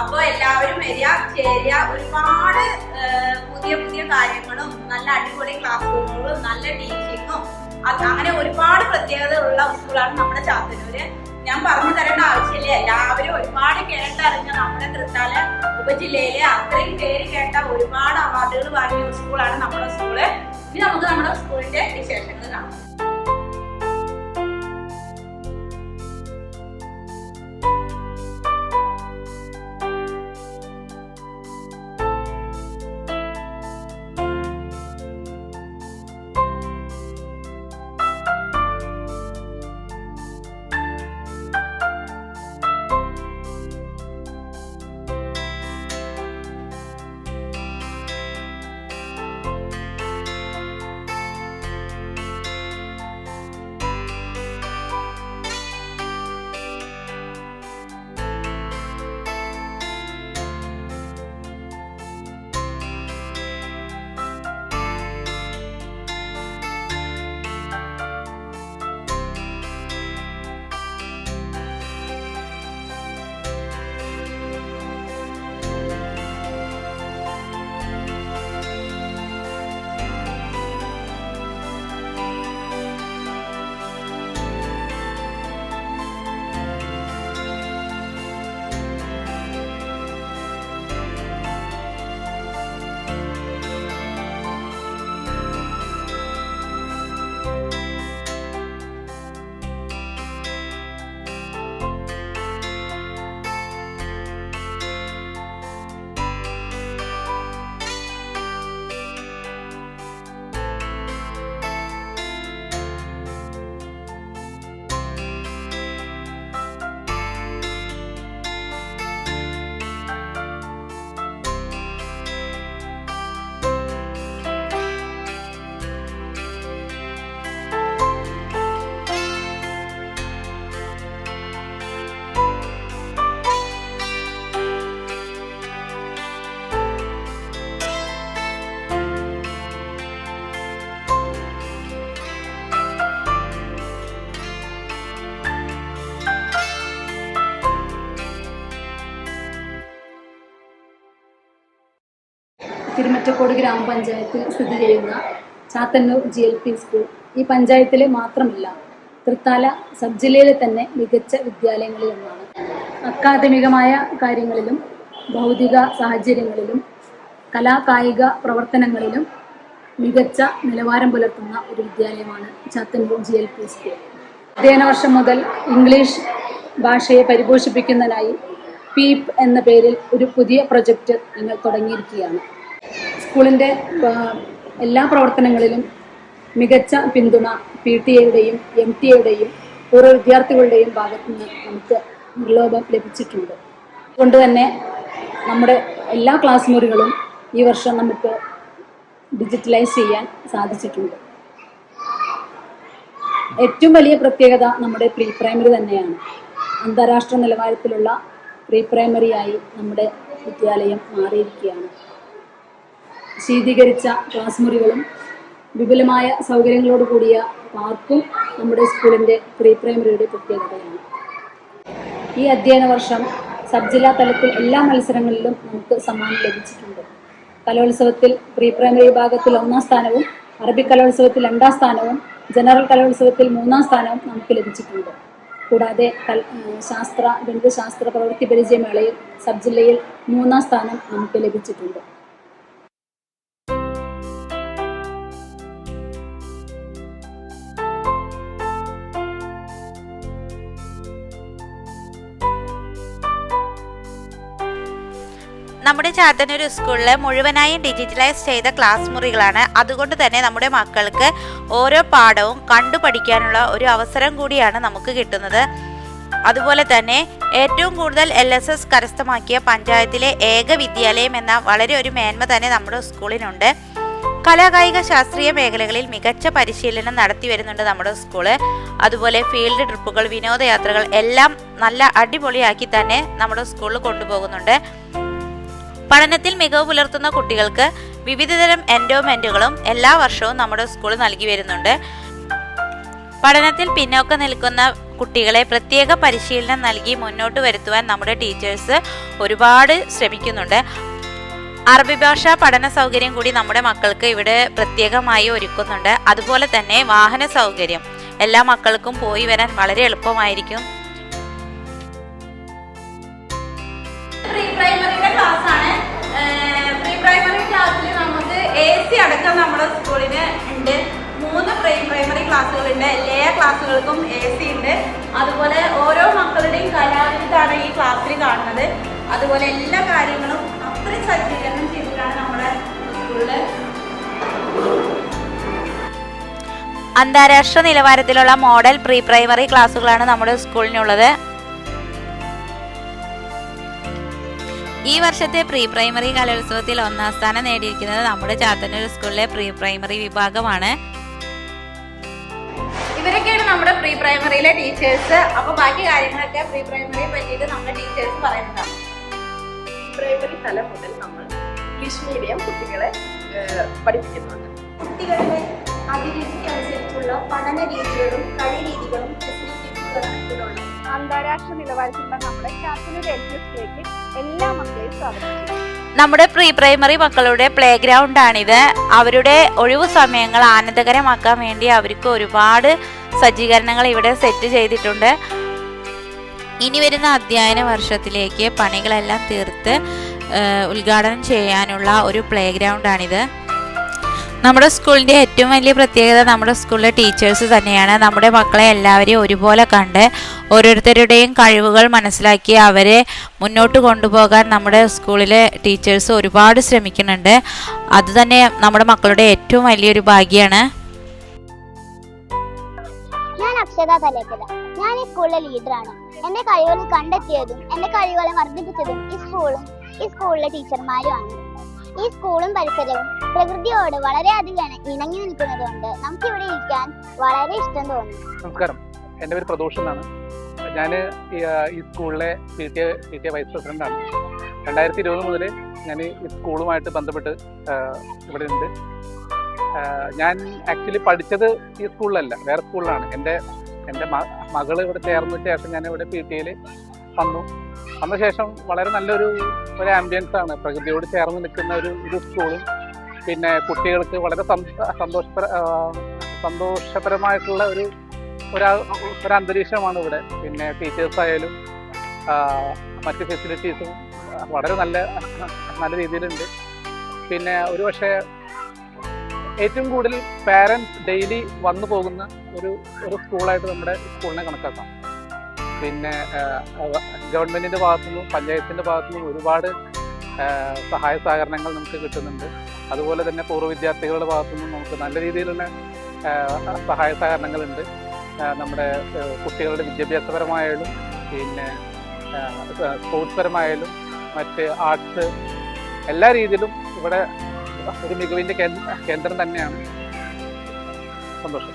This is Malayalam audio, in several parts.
അപ്പൊ എല്ലാവരും വരിക, ചേരുക. ഒരുപാട് പുതിയ പുതിയ കാര്യങ്ങളും നല്ല അടിപൊളി ക്ലാസ് റൂമുകളും നല്ല ടീച്ചിങ്ങും അങ്ങനെ ഒരുപാട് പ്രത്യേകതയുള്ള സ്കൂളാണ് നമ്മുടെ ചാത്തന്നൂര്. ഞാൻ പറഞ്ഞു തരേണ്ട ആവശ്യമില്ല, എല്ലാവരും ഒരുപാട് കേട്ടറിഞ്ഞ നമ്മുടെ തൃത്താല ഉപജില്ലയിലെ അത്രയും പേര് കേട്ട ഒരുപാട് അവാർഡുകൾ വാങ്ങിയ സ്കൂളാണ് നമ്മുടെ സ്കൂള്. ഇനി നമുക്ക് നമ്മുടെ സ്കൂളിന്റെ വിശേഷങ്ങൾ കാണാം. തിരുമറ്റക്കോട് ഗ്രാമപഞ്ചായത്തിൽ സ്ഥിതി ചെയ്യുന്ന ചാത്തന്നൂർ GLP സ്കൂൾ ഈ പഞ്ചായത്തിൽ മാത്രമല്ല തൃത്താല സബ് ജില്ലയിലെ തന്നെ മികച്ച വിദ്യാലയങ്ങളിൽ ഒന്നാണ്. അക്കാദമികമായ കാര്യങ്ങളിലും ഭൗതിക സാഹചര്യങ്ങളിലും കലാകായിക പ്രവർത്തനങ്ങളിലും മികച്ച നിലവാരം പുലർത്തുന്ന ഒരു വിദ്യാലയമാണ് ചാത്തന്നൂർ GLP സ്കൂൾ. അധ്യയന വർഷം മുതൽ ഇംഗ്ലീഷ് ഭാഷയെ പരിപോഷിപ്പിക്കുന്നതിനായി PEEP എന്ന പേരിൽ ഒരു പുതിയ പ്രൊജക്റ്റ് ഞങ്ങൾ തുടങ്ങിയിരിക്കുകയാണ്. സ്കൂളിൻ്റെ എല്ലാ പ്രവർത്തനങ്ങളിലും മികച്ച പിന്തുണ PTA-യുടെയും MTA-യുടെയും പൂർവ്വ വിദ്യാർത്ഥികളുടെയും ഭാഗത്തു നിന്ന് നമുക്ക് നിർലോഭം ലഭിച്ചിട്ടുണ്ട്. അതുകൊണ്ട് തന്നെ നമ്മുടെ എല്ലാ ക്ലാസ് മുറികളും ഈ വർഷം നമുക്ക് ഡിജിറ്റലൈസ് ചെയ്യാൻ സാധിച്ചിട്ടുണ്ട്. ഏറ്റവും വലിയ പ്രത്യേകത നമ്മുടെ പ്രീ പ്രൈമറി തന്നെയാണ്. അന്താരാഷ്ട്ര നിലവാരത്തിലുള്ള പ്രീ പ്രൈമറിയായി നമ്മുടെ വിദ്യാലയം മാറിയിരിക്കുകയാണ്. ശീതീകരിച്ച ക്ലാസ് മുറികളും വിപുലമായ സൗകര്യങ്ങളോട് കൂടിയ പാർക്കും നമ്മുടെ സ്കൂളിൻ്റെ പ്രീ പ്രൈമറിയുടെ പ്രത്യേകതയാണ്. ഈ അധ്യയന വർഷം സബ് ജില്ലാ തലത്തിൽ എല്ലാ മത്സരങ്ങളിലും നമുക്ക് സമ്മാനം ലഭിച്ചിട്ടുണ്ട്. കലോത്സവത്തിൽ പ്രീ പ്രൈമറി വിഭാഗത്തിൽ 1ാം സ്ഥാനവും അറബിക് കലോത്സവത്തിൽ 2ാം സ്ഥാനവും ജനറൽ കലോത്സവത്തിൽ 3ാം സ്ഥാനവും നമുക്ക് ലഭിച്ചിട്ടുണ്ട്. കൂടാതെ ഗണിതശാസ്ത്ര പ്രവൃത്തി പരിചയമേളയിൽ സബ് ജില്ലയിൽ 3ാം സ്ഥാനം നമുക്ക് ലഭിച്ചിട്ടുണ്ട്. നമ്മുടെ ചാത്തന്നൂർ സ്കൂളിൽ മുഴുവനായും ഡിജിറ്റലൈസ് ചെയ്ത ക്ലാസ് മുറികളാണ്. അതുകൊണ്ട് തന്നെ നമ്മുടെ മക്കൾക്ക് ഓരോ പാഠവും കണ്ടു പഠിക്കാനുള്ള ഒരു അവസരം കൂടിയാണ് നമുക്ക് കിട്ടുന്നത്. അതുപോലെ തന്നെ ഏറ്റവും കൂടുതൽ LSS കരസ്ഥമാക്കിയ പഞ്ചായത്തിലെ ഏക വിദ്യാലയം എന്ന വളരെ ഒരു മേന്മ തന്നെ നമ്മുടെ സ്കൂളിനുണ്ട്. കലാകായിക ശാസ്ത്രീയ മേഖലകളിൽ മികച്ച പരിശീലനം നടത്തി വരുന്നുണ്ട് നമ്മുടെ സ്കൂള്. അതുപോലെ ഫീൽഡ് ട്രിപ്പുകൾ, വിനോദയാത്രകൾ എല്ലാം നല്ല അടിപൊളിയാക്കി തന്നെ നമ്മുടെ സ്കൂളിൽ കൊണ്ടുപോകുന്നുണ്ട്. പഠനത്തിൽ മികവ് പുലർത്തുന്ന കുട്ടികൾക്ക് വിവിധതരം എൻഡോമെന്റുകളും എല്ലാ വർഷവും നമ്മുടെ സ്കൂൾ നൽകി വരുന്നുണ്ട്. പഠനത്തിൽ പിന്നോക്കം നിൽക്കുന്ന കുട്ടികളെ പ്രത്യേക പരിശീലനം നൽകി മുന്നോട്ട് വരുത്തുവാൻ നമ്മുടെ ടീച്ചേഴ്സ് ഒരുപാട് ശ്രമിക്കുന്നുണ്ട്. അറബി ഭാഷ പഠന സൗകര്യം കൂടി നമ്മുടെ മക്കൾക്ക് ഇവിടെ പ്രത്യേകമായി ഒരുക്കുന്നുണ്ട്. അതുപോലെ തന്നെ വാഹന സൗകര്യം എല്ലാ മക്കൾക്കും പോയി വരാൻ വളരെ എളുപ്പമായിരിക്കും. പ്രീ പ്രൈമറിയുടെ ക്ലാസ് ആണ്. പ്രീ പ്രൈമറി ക്ലാസ്സിൽ നമുക്ക് AC അടക്കം നമ്മുടെ സ്കൂളിന് ഉണ്ട്. 3 പ്രീ പ്രൈമറി ക്ലാസ്സുകളുണ്ട്. എല്ലാ ക്ലാസ്സുകൾക്കും AC ഉണ്ട്. അതുപോലെ ഓരോ മക്കളുടെയും കലാവിരുദ്ധാണ് ഈ ക്ലാസ്സിൽ കാണുന്നത്. അതുപോലെ എല്ലാ കാര്യങ്ങളും അത്രയും സജ്ജീകരണം ചെയ്തിട്ടാണ് നമ്മുടെ സ്കൂളിൽ. അന്താരാഷ്ട്ര നിലവാരത്തിലുള്ള മോഡൽ പ്രീ പ്രൈമറി ക്ലാസ്സുകളാണ് നമ്മുടെ സ്കൂളിനുള്ളത്. ഈ വർഷത്തെ പ്രീ പ്രൈമറി കലോത്സവത്തിൽ 1ാം സ്ഥാനം നേടിയിരിക്കുന്നത് നമ്മുടെ ചാത്തന്നൂർ സ്കൂളിലെ പ്രീ പ്രൈമറി വിഭാഗമാണ്. ഇവരൊക്കെയാണ് നമ്മുടെ പ്രീ പ്രൈമറിയിലെ ടീച്ചേഴ്സ്. അപ്പോൾ ബാക്കി കാര്യങ്ങളൊക്കെ പ്രീ പ്രൈമറിയെ പറ്റിയിട്ട് നമ്മുടെ ടീച്ചേഴ്സ് പറയുന്നതാണ്. പ്രൈമറി തലം മുതൽ നമ്മൾ ഇംഗ്ലീഷ് മീഡിയം കുട്ടികളെ പഠിപ്പിക്കുന്നുണ്ട്. കുട്ടികളുടെ അഭിരുചിക്കനുസരിച്ചുള്ള പഠന രീതികളും കളി രീതികളും ഫെസിലിറ്റീസുകളും അന്താരാഷ്ട്ര നിലവാരത്തിലുള്ള നമ്മുടെ ചാത്തന്നൂർ LPSലേക്ക് എല്ലാ മക്കളെയും സ്വാഗതം ചെയ്യും. നമ്മുടെ പ്രീ പ്രൈമറി മക്കളുടെ പ്ലേ ഗ്രൗണ്ടാണിത്. അവരുടെ ഒഴിവു സമയങ്ങൾ ആനന്ദകരമാക്കാൻ വേണ്ടി അവർക്ക് ഒരുപാട് സജ്ജീകരണങ്ങൾ ഇവിടെ സെറ്റ് ചെയ്തിട്ടുണ്ട്. ഇനി വരുന്ന അധ്യയന വർഷത്തിലേക്ക് പണികളെല്ലാം തീർത്ത് ഉദ്ഘാടനം ചെയ്യാനുള്ള ഒരു പ്ലേ ഗ്രൗണ്ടാണിത്. നമ്മുടെ സ്കൂളിൻ്റെ ഏറ്റവും വലിയ പ്രത്യേകത നമ്മുടെ സ്കൂളിലെ ടീച്ചേഴ്സ് തന്നെയാണ്. നമ്മുടെ മക്കളെ എല്ലാവരെയും ഒരുപോലെ കണ്ട് ഓരോരുത്തരുടെയും കഴിവുകൾ മനസ്സിലാക്കി അവരെ മുന്നോട്ട് കൊണ്ടുപോകാൻ നമ്മുടെ സ്കൂളിലെ ടീച്ചേഴ്സ് ഒരുപാട് ശ്രമിക്കുന്നുണ്ട്. അതുതന്നെ നമ്മുടെ മക്കളുടെ ഏറ്റവും വലിയൊരു ഭാഗ്യമാണ്. ഞാൻ അക്ഷത തലേക്കല. ഞാൻ ഈ സ്കൂളിലെ ലീഡറാണ്. എന്റെ കഴിവുകൾ കണ്ടെത്തിയതും എന്റെ കഴിവുകളെ വർദ്ധിപ്പിച്ചതും ഈ സ്കൂളിലെ ടീച്ചർമാരുമാണ്. ഈ സ്കൂളും പരിസരവും പ്രകൃതിയോട് വളരെയധികം ഇണങ്ങി നിൽക്കുന്നതുകൊണ്ട് നമുക്ക് ഇവിടെ ഇരിക്കാൻ വളരെ ഇഷ്ടം തോന്നി. നമസ്കാരം, എൻ്റെ പേര് പ്രദോഷ് എന്നാണ്. ഞാൻ ഈ സ്കൂളിലെ PTA വൈസ് പ്രസിഡന്റാണ്. 2020 മുതൽ ഞാൻ ഈ സ്കൂളുമായിട്ട് ബന്ധപ്പെട്ട് ഇവിടെ ഉണ്ട്. ഞാൻ ആക്ച്വലി പഠിച്ചത് ഈ സ്കൂളിലല്ല, വേറെ സ്കൂളിലാണ്. എൻ്റെ മകൾ ഇവിടെ ചേർന്ന ശേഷം ഞാൻ ഇവിടെ PTA വന്ന ശേഷം വളരെ നല്ലൊരു ആംബിയൻസ് ആണ്. പ്രകൃതിയോട് ചേർന്ന് നിൽക്കുന്ന ഒരു സ്കൂളും പിന്നെ കുട്ടികൾക്ക് വളരെ സന്തോഷപരമായിട്ടുള്ള ഒരു അന്തരീക്ഷമാണ് ഇവിടെ. പിന്നെ ടീച്ചേഴ്സ് ആയാലും മറ്റ് ഫെസിലിറ്റീസും വളരെ നല്ല രീതിയിലുണ്ട്. പിന്നെ ഒരു പക്ഷേ ഏറ്റവും കൂടുതൽ പാരൻസ് ഡെയിലി വന്നു പോകുന്ന ഒരു സ്കൂളായിട്ട് നമ്മുടെ സ്കൂളിനെ കണക്കാക്കാം. പിന്നെ ഗവൺമെൻറ്റിൻ്റെ ഭാഗത്തുനിന്നും പഞ്ചായത്തിൻ്റെ ഭാഗത്തുനിന്നും ഒരുപാട് സഹായ സഹകരണങ്ങൾ നമുക്ക് കിട്ടുന്നുണ്ട്. അതുപോലെ തന്നെ പൂർവ്വ വിദ്യാർത്ഥികളുടെ ഭാഗത്തുനിന്നും നമുക്ക് നല്ല രീതിയിലുള്ള സഹായ സഹകരണങ്ങളുണ്ട്. നമ്മുടെ കുട്ടികളുടെ വിദ്യാഭ്യാസപരമായാലും പിന്നെ സ്പോർട്സ് പരമായാലും മറ്റ് ആർട്സ് എല്ലാ രീതിയിലും ഇവിടെ ഒരു മികവിൻ്റെ കേന്ദ്രം തന്നെയാണ്. സന്തോഷം.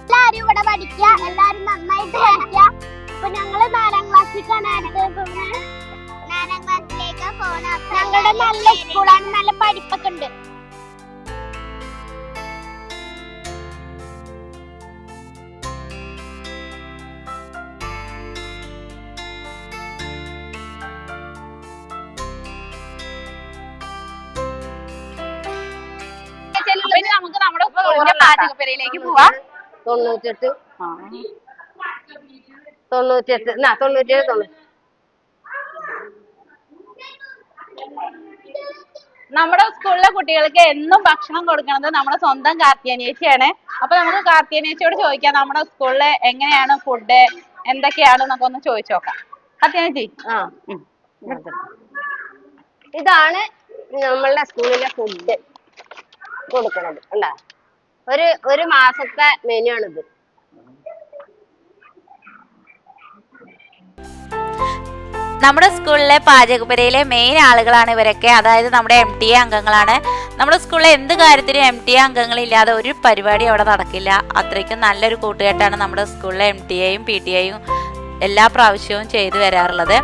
എല്ലാരും ഇവിടെ പഠിക്കുക, എല്ലാരും നന്നായിട്ട് പഠിക്കുക. ഇപ്പൊ ഞങ്ങള് 4ാം ക്ലാസ്സിലേക്കാണ് അടുത്തത്. 4ാം ക്ലാസ്സിലേക്ക് പോകണം. ഞങ്ങളുടെ നല്ല സ്കൂളാണ്, നല്ല പഠിപ്പൊക്കെ ഉണ്ട്. നമുക്ക് നമ്മുടെ സ്കൂളിന്റെ പാചകപ്പുരയിലേക്ക് പോവാം. 98 97 നമ്മുടെ സ്കൂളിലെ കുട്ടികൾക്ക് എന്നും ഭക്ഷണം കൊടുക്കുന്നത് നമ്മുടെ സ്വന്തം കാർത്തിയാനേച്ചിയാണ്. അപ്പൊ നമുക്ക് കാർത്തിയാനേച്ചിയോട് ചോദിക്കാം നമ്മുടെ സ്കൂളില് എങ്ങനെയാണ് ഫുഡ്, എന്തൊക്കെയാണ് എന്നൊക്കെ ഒന്ന് ചോദിച്ചു നോക്കാം. കാർത്തിയാനേച്ചി, ഇതാണ് നമ്മളുടെ സ്കൂളിലെ ഫുഡ് കൊടുക്കണത്. അല്ല, ഒരു മാസത്തെ മെനു ആണിത്. നമ്മുടെ സ്കൂളിലെ പാചകപ്പുരയിലെ മെയിൻ ആളുകളാണ് ഇവരൊക്കെ. അതായത് നമ്മുടെ MTA അംഗങ്ങളാണ്. നമ്മുടെ സ്കൂളിലെ എന്ത് കാര്യത്തിനും MTA അംഗങ്ങളില്ലാതെ ഒരു പരിപാടി അവിടെ നടക്കില്ല. അത്രയ്ക്കും നല്ലൊരു കൂട്ടുകെട്ടാണ് നമ്മുടെ സ്കൂളിലെ MTA-യും PTA-യും എല്ലാ പ്രാവശ്യവും ചെയ്തു വരാറുള്ളത്.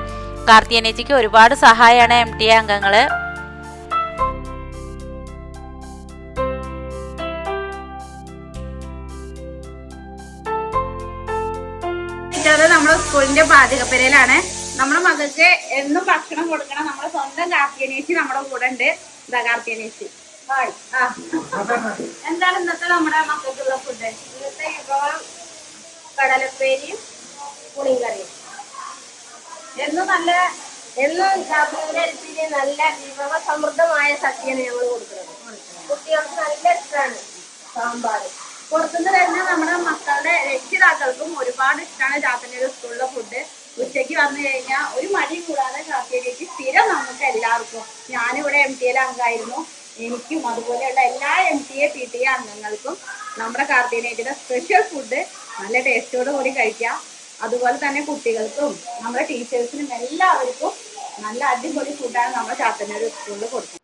കാർത്തിയാനേച്ചിക്ക് ഒരുപാട് സഹായമാണ് MTA അംഗങ്ങൾ. സ്കൂളിന്റെ പാചകപ്പുരയിലാണ്. നമ്മുടെ മകൾക്ക് എന്നും ഭക്ഷണം കൊടുക്കണം നമ്മുടെ സ്വന്തം കാർത്തികനേച്ചി നമ്മുടെ കൂടെ ഉണ്ട്. ഇതാ കാർത്തികനേച്ചി. എന്താണ് ഇന്നത്തെ നമ്മുടെ മക്കൾക്കുള്ള ഫുഡ്? ഇന്നത്തെ വിഭവം കടലപ്പേരിയും പുളിങ്കറിയും. എന്നും കാർത്തികേയത്തിന് നല്ല വിഭവ സമൃദ്ധമായ സദ്യയാണ് ഞങ്ങൾ കൊടുക്കുന്നത്. കുട്ടികൾക്ക് നല്ല ഇഷ്ടമാണ് സാമ്പാർ. പുറത്തുനിന്ന് വരുന്ന നമ്മുടെ മക്കളുടെ രക്ഷിതാക്കൾക്കും ഒരുപാട് ഇഷ്ടമാണ് ചാത്തന്നൂർ സ്കൂളിലെ ഫുഡ്. ഉച്ചയ്ക്ക് വന്നു കഴിഞ്ഞാൽ ഒരു മടി കൂടാതെ കാർത്തികേയക്ക് സ്ഥിരം നമുക്ക് എല്ലാവർക്കും. ഞാനിവിടെ MTA അംഗമായിരുന്നു. എനിക്കും അതുപോലെയുള്ള എല്ലാ MTA PTA അംഗങ്ങൾക്കും നമ്മുടെ കാർത്തികേയയുടെ സ്പെഷ്യൽ ഫുഡ് നല്ല ടേസ്റ്റോട് കൂടി കഴിക്കാം. അതുപോലെ തന്നെ കുട്ടികൾക്കും നമ്മുടെ ടീച്ചേഴ്സിനും എല്ലാവർക്കും നല്ല അടിപൊളി ഫുഡാണ് നമ്മുടെ ചാത്തന്നൂർ സ്കൂളിൽ കൊടുക്കുന്നത്.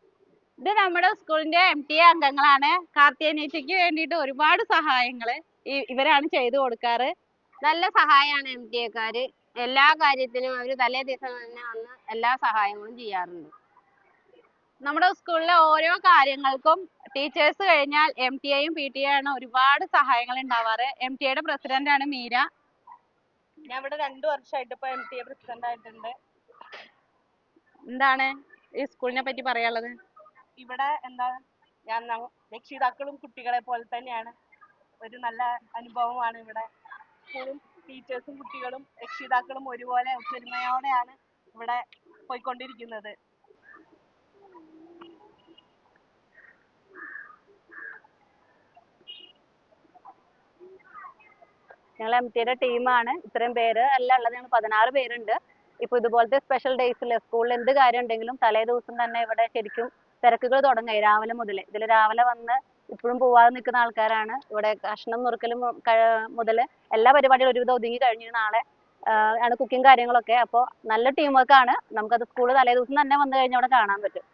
ഇത് നമ്മുടെ സ്കൂളിന്റെ MTA അംഗങ്ങളാണ്. കാർത്തികേയക്ക് വേണ്ടിയിട്ട് ഒരുപാട് സഹായങ്ങള് ഇവരാണ് ചെയ്തു കൊടുക്കാറ്. നല്ല സഹായമാണ് MTA-ക്കാര്. എല്ലാ കാര്യത്തിനും അവര് തലേ ദിവസം തന്നെ വന്ന് എല്ലാ സഹായങ്ങളും ചെയ്യാറുണ്ട്. നമ്മുടെ സ്കൂളിലെ ഓരോ കാര്യങ്ങൾക്കും ടീച്ചേഴ്സ് കഴിഞ്ഞാൽ MTA-യും PTA ആണ് ഒരുപാട് സഹായങ്ങൾ ഉണ്ടാവാറ്. MTA-യുടെ പ്രസിഡന്റ് ആണ് മീര. ഞാൻ ഇവിടെ 2 വർഷമായിട്ട് ഇപ്പൊ MTA പ്രസിഡന്റ് ആയിട്ടുണ്ട്. എന്താണ് ഈ സ്കൂളിനെ പറ്റി പറയാനുള്ളത്? ഇവിടെ ഞാൻ രക്ഷിതാക്കളും കുട്ടികളെ പോലെ തന്നെയാണ്. ഒരു നല്ല അനുഭവമാണ് ഇവിടെ. സ്കൂളും ടീച്ചേഴ്സും കുട്ടികളും രക്ഷിതാക്കളും ഒരുപോലെ ഒത്തൊരുമയോടെയാണ് ഇവിടെ പോയിക്കൊണ്ടിരിക്കുന്നത്. ഞങ്ങൾ MTA-യുടെ ടീമാണ്. ഇത്രയും പേര് അല്ല ഉള്ളത്, ഞങ്ങൾ 16 പേരുണ്ട്. ഇപ്പൊ ഇതുപോലത്തെ സ്പെഷ്യൽ ഡേയ്സിൽ സ്കൂളിൽ എന്ത് കാര്യം ഉണ്ടെങ്കിലും തലേ ദിവസം തന്നെ ഇവിടെ ശരിക്കും തിരക്കുകൾ തുടങ്ങി രാവിലെ മുതൽ. ഇതിൽ രാവിലെ വന്ന് ഇപ്പോഴും പോവാതെ നിൽക്കുന്ന ആൾക്കാരാണ്. ഇവിടെ കഷ്ണം നുറുക്കലും മുതൽ എല്ലാ പരിപാടികളും ഒരുവിധം ഒതുങ്ങി കഴിഞ്ഞു. നാളെ ആണ് കുക്കിംഗ് കാര്യങ്ങളൊക്കെ. അപ്പോൾ നല്ല ടീം വർക്കാണ്. നമുക്കത് സ്കൂൾ തലേ ദിവസം തന്നെ വന്നു കഴിഞ്ഞാൽ അവിടെ കാണാൻ പറ്റും.